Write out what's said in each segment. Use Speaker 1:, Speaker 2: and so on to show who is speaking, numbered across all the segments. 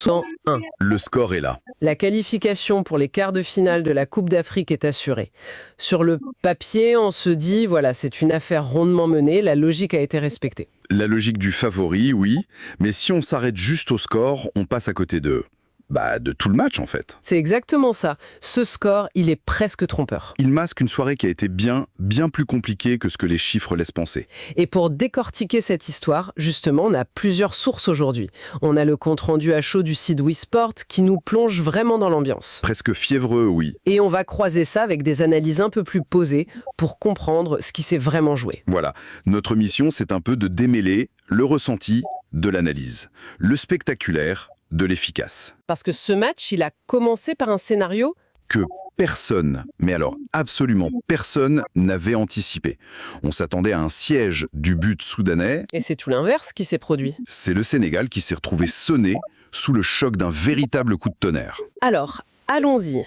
Speaker 1: 101.
Speaker 2: Le score est là.
Speaker 1: La qualification pour les quarts de finale de la Coupe d'Afrique est assurée. Sur le papier, on se dit, voilà, c'est une affaire rondement menée, la logique a été respectée.
Speaker 2: La logique du favori, oui, mais si on s'arrête juste au score, on passe à côté de tout le match en fait.
Speaker 1: C'est exactement ça. Ce score, il est presque trompeur.
Speaker 2: Il masque une soirée qui a été bien plus compliquée que ce que les chiffres laissent penser.
Speaker 1: Et pour décortiquer cette histoire, justement, on a plusieurs sources aujourd'hui. On a le compte-rendu à chaud du site WeSport qui nous plonge vraiment dans l'ambiance.
Speaker 2: Presque fiévreux, oui.
Speaker 1: Et on va croiser ça avec des analyses un peu plus posées pour comprendre ce qui s'est vraiment joué.
Speaker 2: Voilà, notre mission c'est un peu de démêler le ressenti de l'analyse, le spectaculaire de l'efficace.
Speaker 1: Parce que ce match, il a commencé par un scénario
Speaker 2: Que personne, mais alors absolument personne, n'avait anticipé. On s'attendait à un siège du but soudanais.
Speaker 1: et c'est tout l'inverse qui s'est produit.
Speaker 2: C'est le Sénégal qui s'est retrouvé sonné sous le choc d'un véritable coup de tonnerre.
Speaker 1: Alors, allons-y.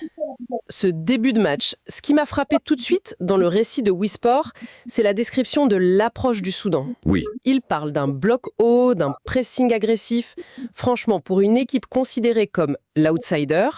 Speaker 1: Ce début de match, ce qui m'a frappé tout de suite dans le récit de WeSport, c'est la description de l'approche du Soudan.
Speaker 2: Oui,
Speaker 1: Il parle d'un bloc haut, d'un pressing agressif. Franchement, pour une équipe considérée comme l'outsider,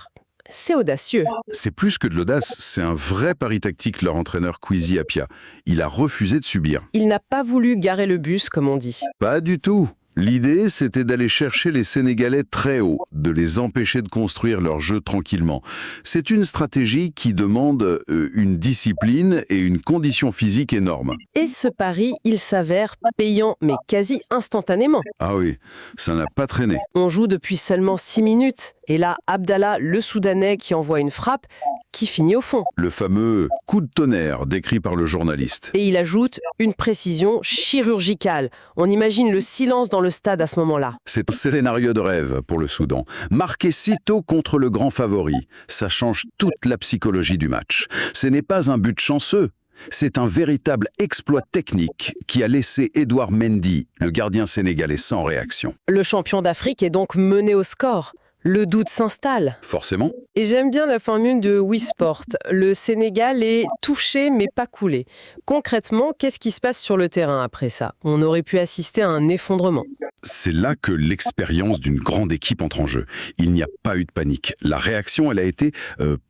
Speaker 1: c'est audacieux.
Speaker 2: c'est plus que de l'audace, c'est un vrai pari tactique leur entraîneur Kwesi Appiah. Il a refusé de subir.
Speaker 1: Il n'a pas voulu garer le bus, comme on dit.
Speaker 2: Pas du tout. L'idée, c'était d'aller chercher les Sénégalais très haut, de les empêcher de construire leur jeu tranquillement. C'est une stratégie qui demande une discipline et une condition physique énorme.
Speaker 1: Et ce pari, il s'avère payant, mais quasi instantanément.
Speaker 2: Ah oui, ça n'a pas traîné.
Speaker 1: On joue depuis seulement 6 minutes. Et là, Abdallah, le Soudanais, qui envoie une frappe, qui finit au fond.
Speaker 2: Le fameux coup de tonnerre décrit par le journaliste.
Speaker 1: Et il ajoute une précision chirurgicale. On imagine le silence dans le stade à ce moment-là.
Speaker 2: C'est un scénario de rêve pour le Soudan. Marqué si tôt contre le grand favori, ça change toute la psychologie du match. Ce n'est pas un but chanceux. C'est un véritable exploit technique qui a laissé Edouard Mendy, le gardien sénégalais, sans réaction.
Speaker 1: Le champion d'Afrique est donc mené au score. Le doute s'installe.
Speaker 2: Forcément,
Speaker 1: Et j'aime bien la formule de WeSport. Le Sénégal est touché mais pas coulé. Concrètement, qu'est-ce qui se passe sur le terrain après ça? On aurait pu assister à un effondrement.
Speaker 2: c'est là que l'expérience d'une grande équipe entre en jeu. Il n'y a pas eu de panique. La réaction, elle a été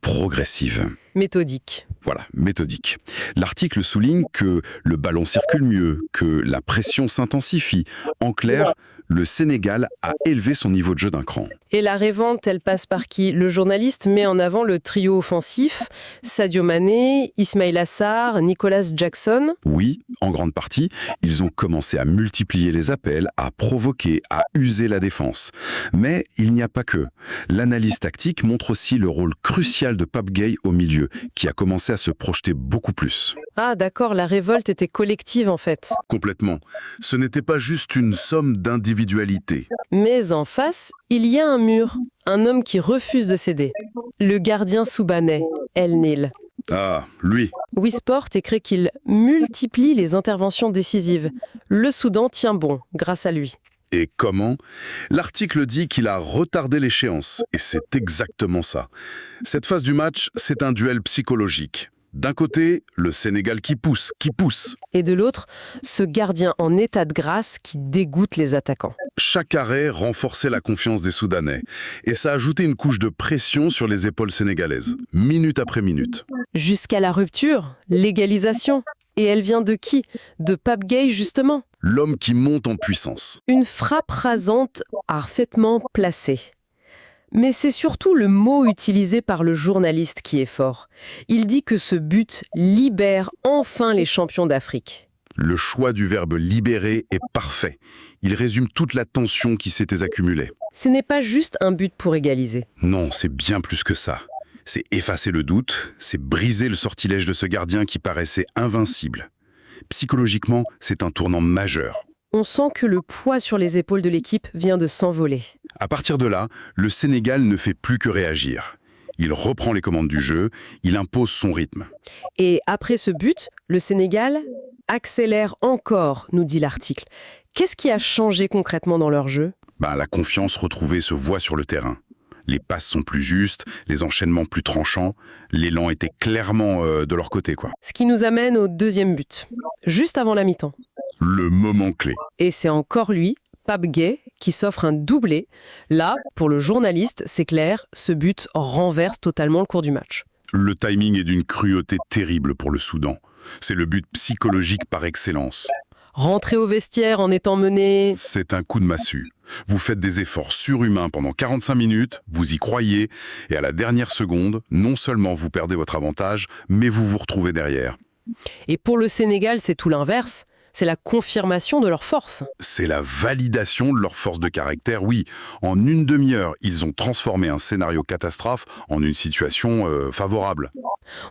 Speaker 2: progressive.
Speaker 1: Méthodique.
Speaker 2: Voilà, méthodique. L'article souligne que le ballon circule mieux, que la pression s'intensifie. En clair, le Sénégal a élevé son niveau de jeu d'un cran.
Speaker 1: Et la révente, elle passe par qui? Le journaliste met en avant le trio offensif, Sadio Mané, Ismaïla Sarr, Nicolas Jackson.
Speaker 2: Oui, en grande partie, ils ont commencé à multiplier les appels, à provoquer, à user la défense. Mais il n'y a pas que. L'analyse tactique montre aussi le rôle crucial de Pape Gueye au milieu, qui a commencé à se projeter beaucoup plus.
Speaker 1: Ah d'accord, la révolte était collective en fait.
Speaker 2: Complètement. Ce n'était pas juste une somme d'individualité.
Speaker 1: Mais en face, il y a un mur, un homme qui refuse de céder. Le gardien soudanais, El Nil.
Speaker 2: Ah, lui.
Speaker 1: WeSport écrit qu'il multiplie les interventions décisives. Le Soudan tient bon grâce à lui.
Speaker 2: Et comment? L'article dit qu'il a retardé l'échéance, et c'est exactement ça. Cette phase du match, c'est un duel psychologique. D'un côté, le Sénégal qui pousse.
Speaker 1: Et de l'autre, ce gardien en état de grâce qui dégoûte les attaquants.
Speaker 2: Chaque arrêt renforçait la confiance des Soudanais, et ça ajoutait une couche de pression sur les épaules sénégalaises, minute après minute.
Speaker 1: Jusqu'à la rupture, l'égalisation. Et elle vient de qui? De Pape Gueye justement.
Speaker 2: L'homme qui monte en puissance.
Speaker 1: Une frappe rasante parfaitement placée. Mais c'est surtout le mot utilisé par le journaliste qui est fort. Il dit que ce but libère enfin les champions d'Afrique.
Speaker 2: Le choix du verbe libérer est parfait. Il résume toute la tension qui s'était accumulée.
Speaker 1: Ce n'est pas juste un but pour égaliser.
Speaker 2: Non, c'est bien plus que ça. C'est effacer le doute, c'est briser le sortilège de ce gardien qui paraissait invincible. Psychologiquement, c'est un tournant majeur.
Speaker 1: On sent que le poids sur les épaules de l'équipe vient de s'envoler.
Speaker 2: À partir de là, le Sénégal ne fait plus que réagir. Il reprend les commandes du jeu, il impose son rythme.
Speaker 1: Et après ce but, le Sénégal accélère encore, nous dit l'article. Qu'est-ce qui a changé concrètement dans leur jeu?
Speaker 2: La confiance retrouvée se voit sur le terrain. Les passes sont plus justes, les enchaînements plus tranchants, l'élan était clairement de leur côté, quoi.
Speaker 1: Ce qui nous amène au deuxième but, juste avant la mi-temps.
Speaker 2: Le moment clé.
Speaker 1: Et c'est encore lui, Pape Gueye qui s'offre un doublé. Là, pour le journaliste, c'est clair, ce but renverse totalement le cours du match.
Speaker 3: Le timing est d'une cruauté terrible pour le Soudan. C'est le but psychologique par excellence.
Speaker 1: Rentrer au vestiaire en étant mené...
Speaker 3: C'est un coup de massue. Vous faites des efforts surhumains pendant 45 minutes, vous y croyez, et à la dernière seconde, non seulement vous perdez votre avantage, mais vous vous retrouvez derrière.
Speaker 1: Et pour le Sénégal, c'est tout l'inverse. C'est la confirmation de leur force.
Speaker 3: C'est la validation de leur force de caractère, oui. En une demi-heure, ils ont transformé un scénario catastrophe en une situation favorable.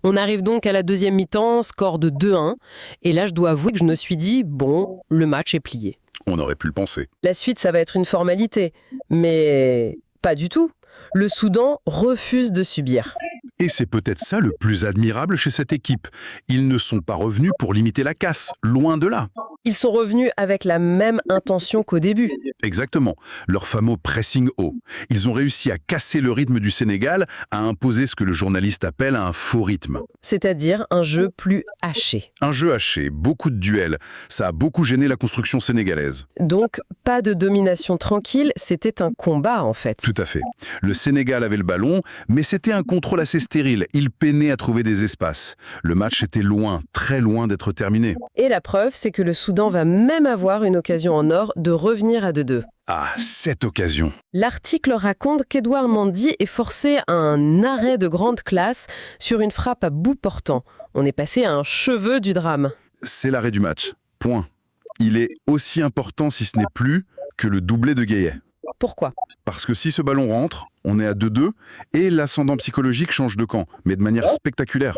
Speaker 1: On arrive donc à la deuxième mi-temps, score de 2-1. Et là, je dois avouer que je me suis dit, bon, le match est plié.
Speaker 3: On aurait pu le penser.
Speaker 1: La suite, ça va être une formalité. Mais pas du tout. Le Soudan refuse de subir.
Speaker 3: Et c'est peut-être ça le plus admirable chez cette équipe. Ils ne sont pas revenus pour limiter la casse, loin de là.
Speaker 1: Ils sont revenus avec la même intention qu'au début.
Speaker 3: Exactement, leur fameux pressing haut. Ils ont réussi à casser le rythme du Sénégal, à imposer ce que le journaliste appelle un faux rythme.
Speaker 1: C'est-à-dire un jeu plus haché.
Speaker 3: Un jeu haché, beaucoup de duels, ça a beaucoup gêné la construction sénégalaise.
Speaker 1: Donc, pas de domination tranquille, c'était un combat en fait.
Speaker 3: Tout à fait. Le Sénégal avait le ballon, mais c'était un contrôle assez stérile. Il peinait à trouver des espaces. Le match était loin, très loin d'être terminé.
Speaker 1: Et la preuve, c'est que le Soudan va même avoir une occasion en or de revenir à 2-2.
Speaker 3: Ah, cette occasion.
Speaker 1: L'article raconte qu'Edouard Mendy est forcé à un arrêt de grande classe sur une frappe à bout portant. On est passé à un cheveu du drame.
Speaker 3: C'est l'arrêt du match. Point. Il est aussi important, si ce n'est plus, que le doublé de Gueye.
Speaker 1: Pourquoi ?
Speaker 3: Parce que si ce ballon rentre, on est à 2-2 et l'ascendant psychologique change de camp, mais de manière spectaculaire.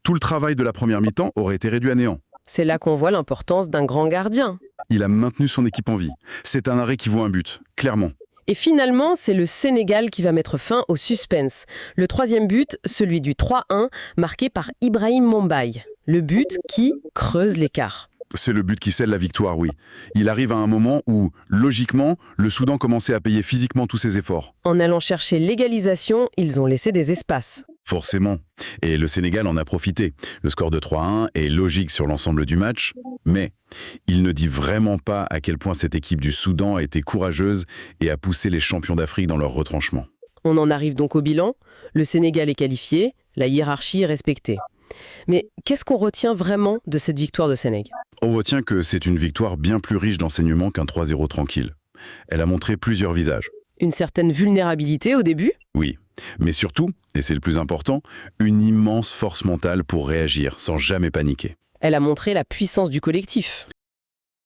Speaker 3: Tout le travail de la première mi-temps aurait été réduit à néant.
Speaker 1: C'est là qu'on voit l'importance d'un grand gardien.
Speaker 3: Il a maintenu son équipe en vie. C'est un arrêt qui vaut un but, clairement.
Speaker 1: Et finalement, c'est le Sénégal qui va mettre fin au suspense. Le troisième but, celui du 3-1, marqué par Ibrahim Mombaye. Le but qui creuse l'écart.
Speaker 3: C'est le but qui scelle la victoire, oui. Il arrive à un moment où, logiquement, le Soudan commençait à payer physiquement tous ses efforts.
Speaker 1: En allant chercher l'égalisation, ils ont laissé des espaces.
Speaker 3: Forcément. Et le Sénégal en a profité. Le score de 3-1 est logique sur l'ensemble du match, mais il ne dit vraiment pas à quel point cette équipe du Soudan a été courageuse et a poussé les champions d'Afrique dans leur retranchement.
Speaker 1: On en arrive donc au bilan. Le Sénégal est qualifié, la hiérarchie est respectée. Mais qu'est-ce qu'on retient vraiment de cette victoire de Sénégal ?
Speaker 3: On retient que c'est une victoire bien plus riche d'enseignements qu'un 3-0 tranquille. Elle a montré plusieurs visages.
Speaker 1: Une certaine vulnérabilité au début ?
Speaker 3: Oui, mais surtout, et c'est le plus important, une immense force mentale pour réagir sans jamais paniquer.
Speaker 1: Elle a montré la puissance du collectif.